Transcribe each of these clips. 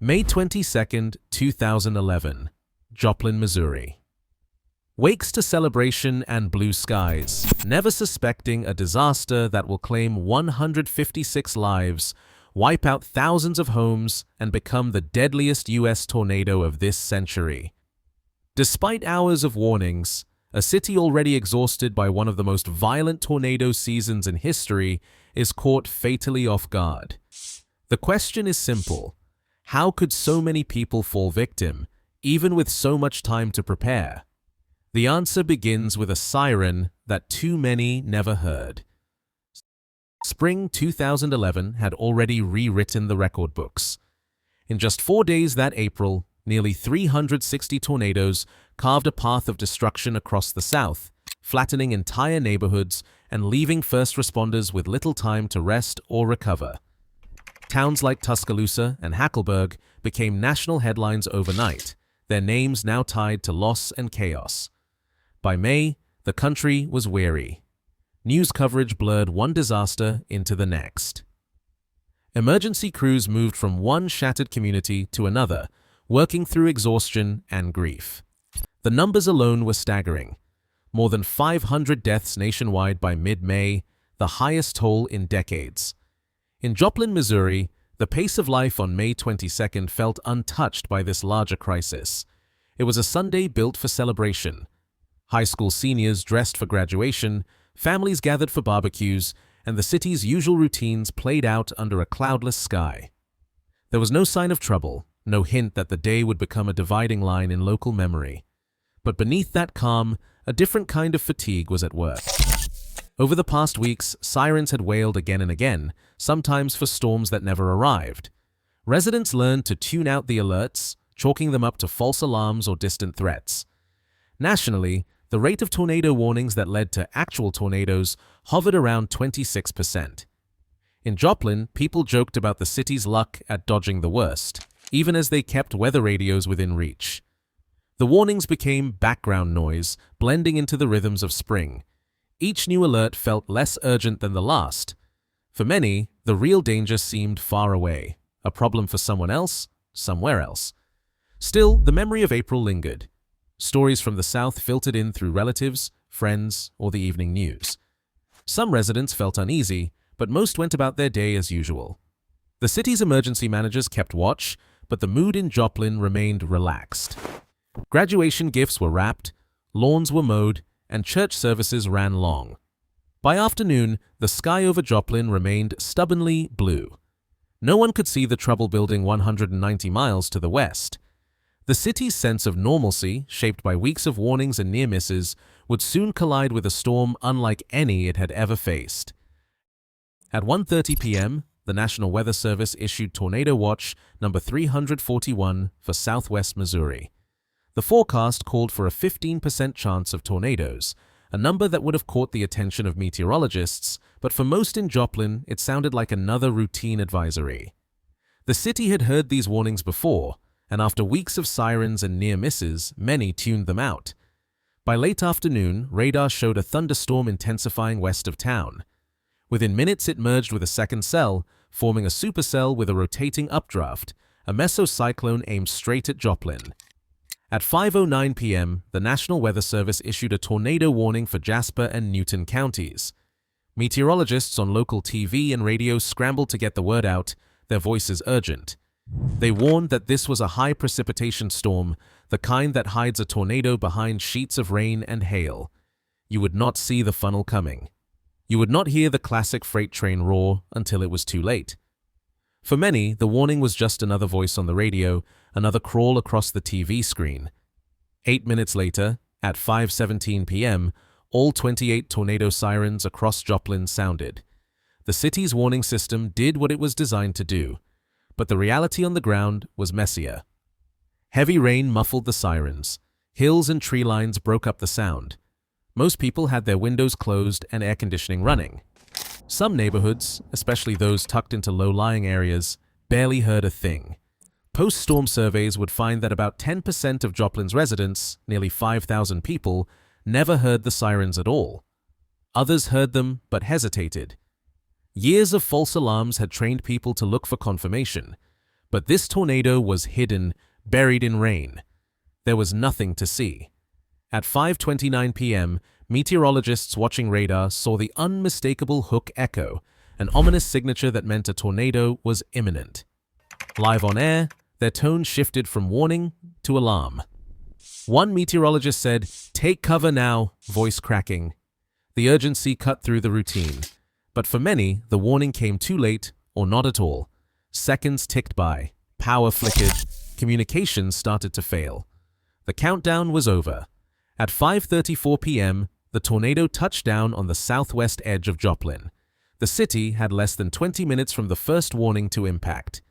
May 22, 2011, Joplin, Missouri. Wakes to celebration and blue skies, never suspecting a disaster that will claim 156 lives, wipe out thousands of homes, and become the deadliest U.S. tornado of this century. Despite hours of warnings, a city already exhausted by one of the most violent tornado seasons in history is caught fatally off guard. The question is simple: how could so many people fall victim, even with so much time to prepare? The answer begins with a siren that too many never heard. Spring 2011 had already rewritten the record books. In just 4 days that April, nearly 360 tornadoes carved a path of destruction across the South, flattening entire neighborhoods and leaving first responders with little time to rest or recover. Towns like Tuscaloosa and Hackleburg became national headlines overnight, their names now tied to loss and chaos. By May, the country was weary. News coverage blurred one disaster into the next. Emergency crews moved from one shattered community to another, working through exhaustion and grief. The numbers alone were staggering. More than 500 deaths nationwide by mid-May, the highest toll in decades. In Joplin, Missouri, the pace of life on May 22nd felt untouched by this larger crisis. It was a Sunday built for celebration. High school seniors dressed for graduation, families gathered for barbecues, and the city's usual routines played out under a cloudless sky. There was no sign of trouble, no hint that the day would become a dividing line in local memory. But beneath that calm, a different kind of fatigue was at work. Over the past weeks, sirens had wailed again and again, sometimes for storms that never arrived. Residents learned to tune out the alerts, chalking them up to false alarms or distant threats. Nationally, the rate of tornado warnings that led to actual tornadoes hovered around 26%. In Joplin, people joked about the city's luck at dodging the worst, even as they kept weather radios within reach. The warnings became background noise, blending into the rhythms of spring. Each new alert felt less urgent than the last. For many, the real danger seemed far away, a problem for someone else, somewhere else. Still, the memory of April lingered. Stories from the South filtered in through relatives, friends, or the evening news. Some residents felt uneasy, but most went about their day as usual. The city's emergency managers kept watch, but the mood in Joplin remained relaxed. Graduation gifts were wrapped, lawns were mowed, and church services ran long. By afternoon, the sky over Joplin remained stubbornly blue. No one could see the trouble building 190 miles to the west. The city's sense of normalcy, shaped by weeks of warnings and near misses, would soon collide with a storm unlike any it had ever faced. At 1:30 p.m., the National Weather Service issued Tornado Watch number 341 for southwest Missouri. The forecast called for a 15% chance of tornadoes, a number that would have caught the attention of meteorologists, but for most in Joplin, it sounded like another routine advisory. The city had heard these warnings before, and after weeks of sirens and near misses, many tuned them out. By late afternoon, radar showed a thunderstorm intensifying west of town. Within minutes, it merged with a second cell, forming a supercell with a rotating updraft, a mesocyclone aimed straight at Joplin. At 5:09 p.m., the National Weather Service issued a tornado warning for Jasper and Newton counties. Meteorologists on local TV and radio scrambled to get the word out, their voices urgent. They warned that this was a high-precipitation storm, the kind that hides a tornado behind sheets of rain and hail. You would not see the funnel coming. You would not hear the classic freight train roar until it was too late. For many, the warning was just another voice on the radio, another crawl across the TV screen. 8 minutes later, at 5:17 p.m., all 28 tornado sirens across Joplin sounded. The city's warning system did what it was designed to do. But the reality on the ground was messier. Heavy rain muffled the sirens. Hills and tree lines broke up the sound. Most people had their windows closed and air conditioning running. Some neighborhoods, especially those tucked into low-lying areas, barely heard a thing. Post-storm surveys would find that about 10% of Joplin's residents, nearly 5,000 people, never heard the sirens at all. Others heard them but hesitated. Years of false alarms had trained people to look for confirmation, But this tornado was hidden, buried in rain. There was nothing to see. At 5:29 p.m., meteorologists watching radar saw the unmistakable hook echo, an ominous signature that meant a tornado was imminent. Live on air, their tone shifted from warning to alarm. One meteorologist said, "Take cover now," voice cracking. The urgency cut through the routine. But for many, the warning came too late or not at all. Seconds ticked by, power flickered, communications started to fail. The countdown was over. At 5:34 p.m., the tornado touched down on the southwest edge of Joplin. The city had less than 20 minutes from the first warning to impact.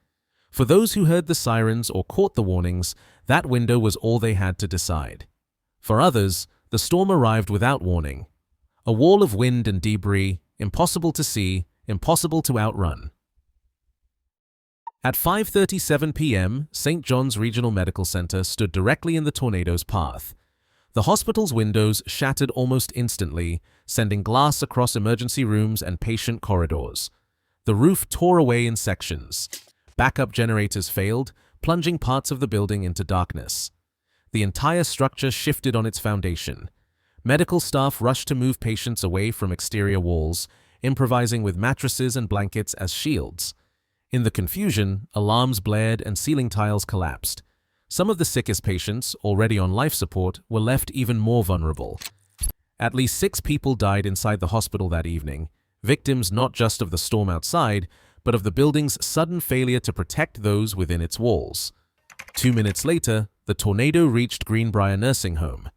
For those who heard the sirens or caught the warnings, that window was all they had to decide. For others, the storm arrived without warning. A wall of wind and debris, impossible to see, impossible to outrun. At 5:37 p.m., St. John's Regional Medical Center stood directly in the tornado's path. The hospital's windows shattered almost instantly, sending glass across emergency rooms and patient corridors. The roof tore away in sections. Backup generators failed, plunging parts of the building into darkness. The entire structure shifted on its foundation. Medical staff rushed to move patients away from exterior walls, improvising with mattresses and blankets as shields. In the confusion, alarms blared and ceiling tiles collapsed. Some of the sickest patients, already on life support, were left even more vulnerable. At least 6 people died inside the hospital that evening, victims not just of the storm outside, but of the building's sudden failure to protect those within its walls. 2 minutes later, the tornado reached Greenbrier Nursing Home.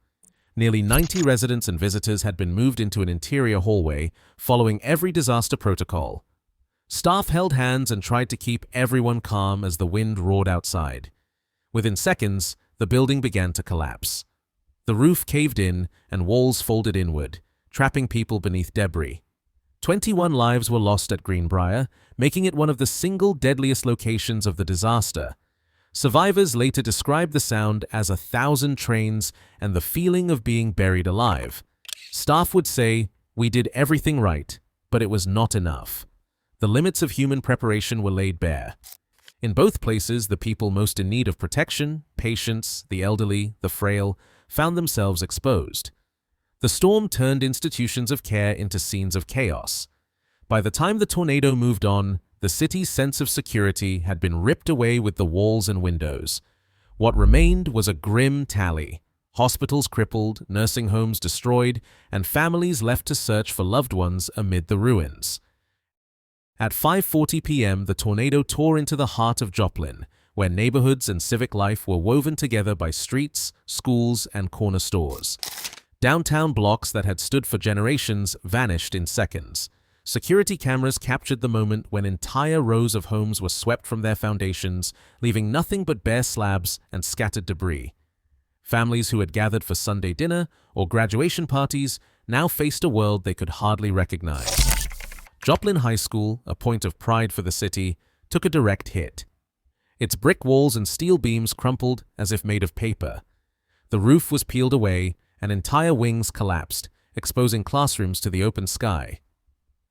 Nearly 90 residents and visitors had been moved into an interior hallway, following every disaster protocol. Staff held hands and tried to keep everyone calm as the wind roared outside. Within seconds, the building began to collapse. The roof caved in and walls folded inward, trapping people beneath debris. 21 lives were lost at Greenbrier, making it one of the single deadliest locations of the disaster. Survivors later described the sound as 1,000 trains and the feeling of being buried alive. Staff would say, "We did everything right, but it was not enough." The limits of human preparation were laid bare. In both places, the people most in need of protection, patients, the elderly, the frail, found themselves exposed. The storm turned institutions of care into scenes of chaos. By the time the tornado moved on, the city's sense of security had been ripped away with the walls and windows. What remained was a grim tally: hospitals crippled, nursing homes destroyed, and families left to search for loved ones amid the ruins. At 5:40 p.m., the tornado tore into the heart of Joplin, where neighborhoods and civic life were woven together by streets, schools, and corner stores. Downtown blocks that had stood for generations vanished in seconds. Security cameras captured the moment when entire rows of homes were swept from their foundations, leaving nothing but bare slabs and scattered debris. Families who had gathered for Sunday dinner or graduation parties now faced a world they could hardly recognize. Joplin High School, a point of pride for the city, took a direct hit. Its brick walls and steel beams crumpled as if made of paper. The roof was peeled away, and entire wings collapsed, exposing classrooms to the open sky.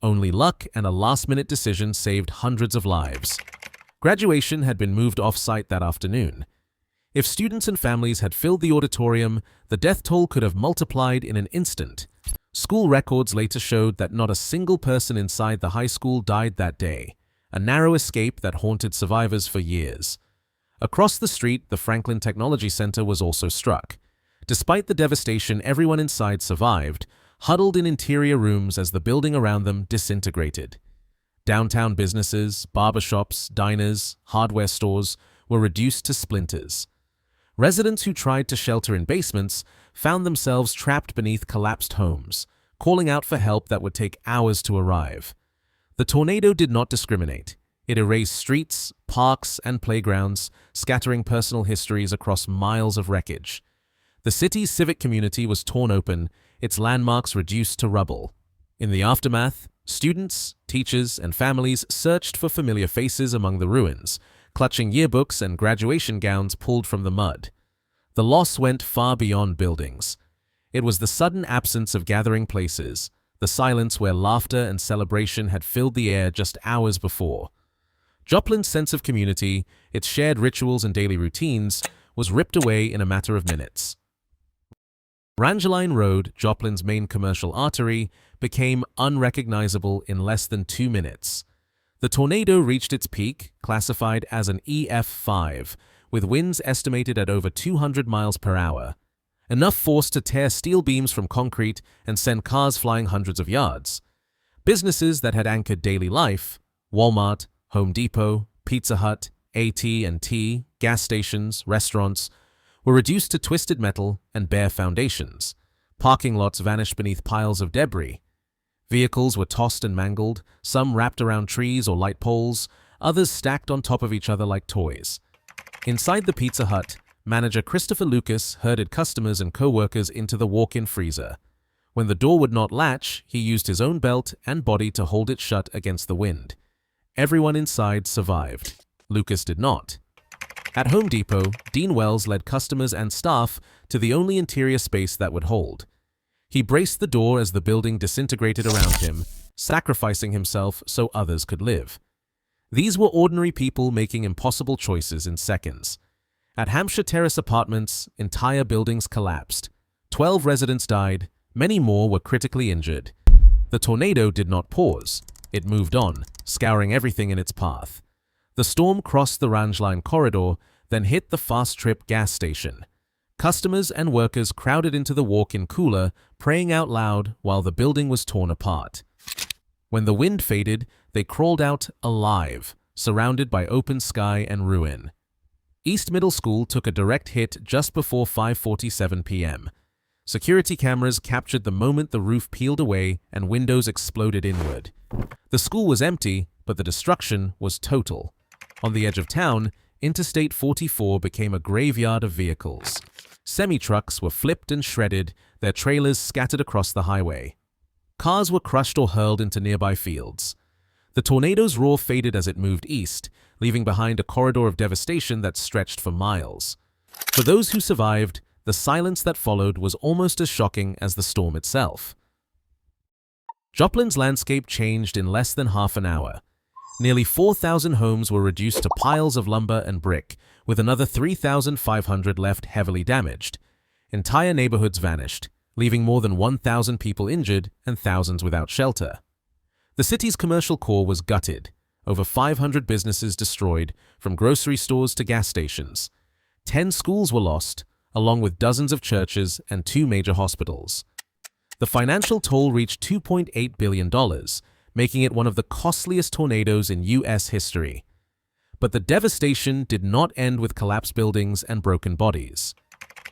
Only luck and a last-minute decision saved hundreds of lives. Graduation had been moved off-site that afternoon. If students and families had filled the auditorium, the death toll could have multiplied in an instant. School records later showed that not a single person inside the high school died that day, a narrow escape that haunted survivors for years. Across the street, the Franklin Technology Center was also struck. Despite the devastation, everyone inside survived, huddled in interior rooms as the building around them disintegrated. Downtown businesses, barbershops, diners, hardware stores were reduced to splinters. Residents who tried to shelter in basements found themselves trapped beneath collapsed homes, calling out for help that would take hours to arrive. The tornado did not discriminate. It erased streets, parks, and playgrounds, scattering personal histories across miles of wreckage. The city's civic community was torn open, its landmarks reduced to rubble. In the aftermath, students, teachers, and families searched for familiar faces among the ruins, clutching yearbooks and graduation gowns pulled from the mud. The loss went far beyond buildings. It was the sudden absence of gathering places, the silence where laughter and celebration had filled the air just hours before. Joplin's sense of community, its shared rituals and daily routines, was ripped away in a matter of minutes. Rangeline Road, Joplin's main commercial artery, became unrecognizable in less than 2 minutes. The tornado reached its peak, classified as an EF5, with winds estimated at over 200 miles per hour, enough force to tear steel beams from concrete and send cars flying hundreds of yards. Businesses that had anchored daily life, Walmart, Home Depot, Pizza Hut, AT&T, gas stations, restaurants, were reduced to twisted metal and bare foundations. Parking lots vanished beneath piles of debris. Vehicles were tossed and mangled, some wrapped around trees or light poles, others stacked on top of each other like toys. Inside the Pizza Hut, manager Christopher Lucas herded customers and co-workers into the walk-in freezer. When the door would not latch, he used his own belt and body to hold it shut against the wind. Everyone inside survived. Lucas did not. At Home Depot, Dean Wells led customers and staff to the only interior space that would hold. He braced the door as the building disintegrated around him, sacrificing himself so others could live. These were ordinary people making impossible choices in seconds. At Hampshire Terrace Apartments, entire buildings collapsed. 12 residents died, many more were critically injured. The tornado did not pause. It moved on, scouring everything in its path. The storm crossed the Rangeline corridor, then hit the Fast Trip gas station. Customers and workers crowded into the walk-in cooler, praying out loud while the building was torn apart. When the wind faded, they crawled out alive, surrounded by open sky and ruin. East Middle School took a direct hit just before 5:47 p.m. Security cameras captured the moment the roof peeled away and windows exploded inward. The school was empty, but the destruction was total. On the edge of town, Interstate 44 became a graveyard of vehicles. Semi-trucks were flipped and shredded, their trailers scattered across the highway. Cars were crushed or hurled into nearby fields. The tornado's roar faded as it moved east, leaving behind a corridor of devastation that stretched for miles. For those who survived, the silence that followed was almost as shocking as the storm itself. Joplin's landscape changed in less than half an hour. Nearly 4,000 homes were reduced to piles of lumber and brick, with another 3,500 left heavily damaged. Entire neighborhoods vanished, leaving more than 1,000 people injured and thousands without shelter. The city's commercial core was gutted, over 500 businesses destroyed, from grocery stores to gas stations. 10 schools were lost, along with dozens of churches and 2 major hospitals. The financial toll reached $2.8 billion, making it one of the costliest tornadoes in U.S. history. But the devastation did not end with collapsed buildings and broken bodies.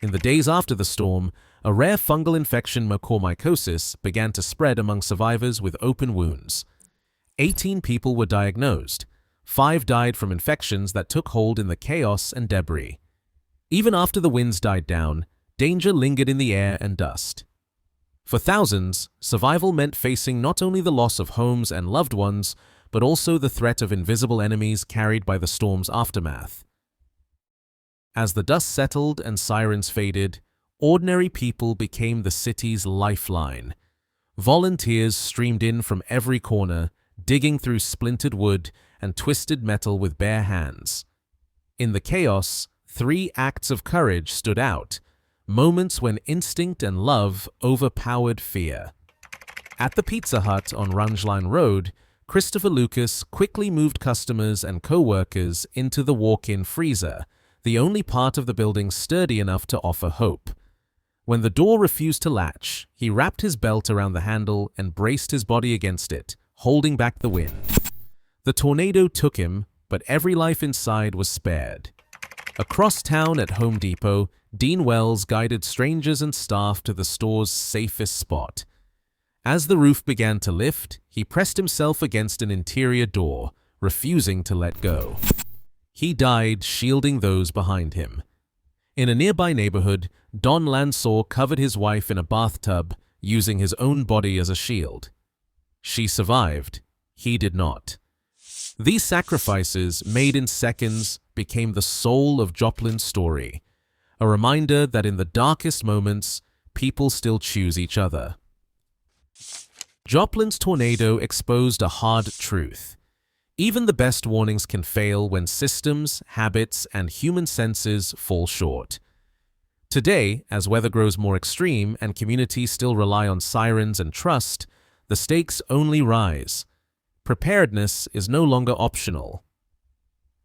In the days after the storm, a rare fungal infection, mucormycosis, began to spread among survivors with open wounds. 18 people were diagnosed. 5 died from infections that took hold in the chaos and debris. Even after the winds died down, danger lingered in the air and dust. For thousands, survival meant facing not only the loss of homes and loved ones, but also the threat of invisible enemies carried by the storm's aftermath. As the dust settled and sirens faded, ordinary people became the city's lifeline. Volunteers streamed in from every corner, digging through splintered wood and twisted metal with bare hands. In the chaos, 3 acts of courage stood out, moments when instinct and love overpowered fear. At the Pizza Hut on Rangeline Road, Christopher Lucas quickly moved customers and co-workers into the walk-in freezer, the only part of the building sturdy enough to offer hope. When the door refused to latch, he wrapped his belt around the handle and braced his body against it, holding back the wind. The tornado took him, but every life inside was spared. Across town at Home Depot, Dean Wells guided strangers and staff to the store's safest spot. As the roof began to lift, he pressed himself against an interior door, refusing to let go. He died shielding those behind him. In a nearby neighborhood, Don Lansaw covered his wife in a bathtub, using his own body as a shield. She survived. He did not. These sacrifices, made in seconds, became the soul of Joplin's story, a reminder that in the darkest moments, people still choose each other. Joplin's tornado exposed a hard truth. Even the best warnings can fail when systems, habits, and human senses fall short. Today, as weather grows more extreme and communities still rely on sirens and trust, the stakes only rise. Preparedness is no longer optional.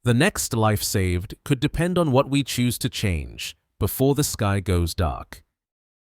The next life saved could depend on what we choose to change before the sky goes dark.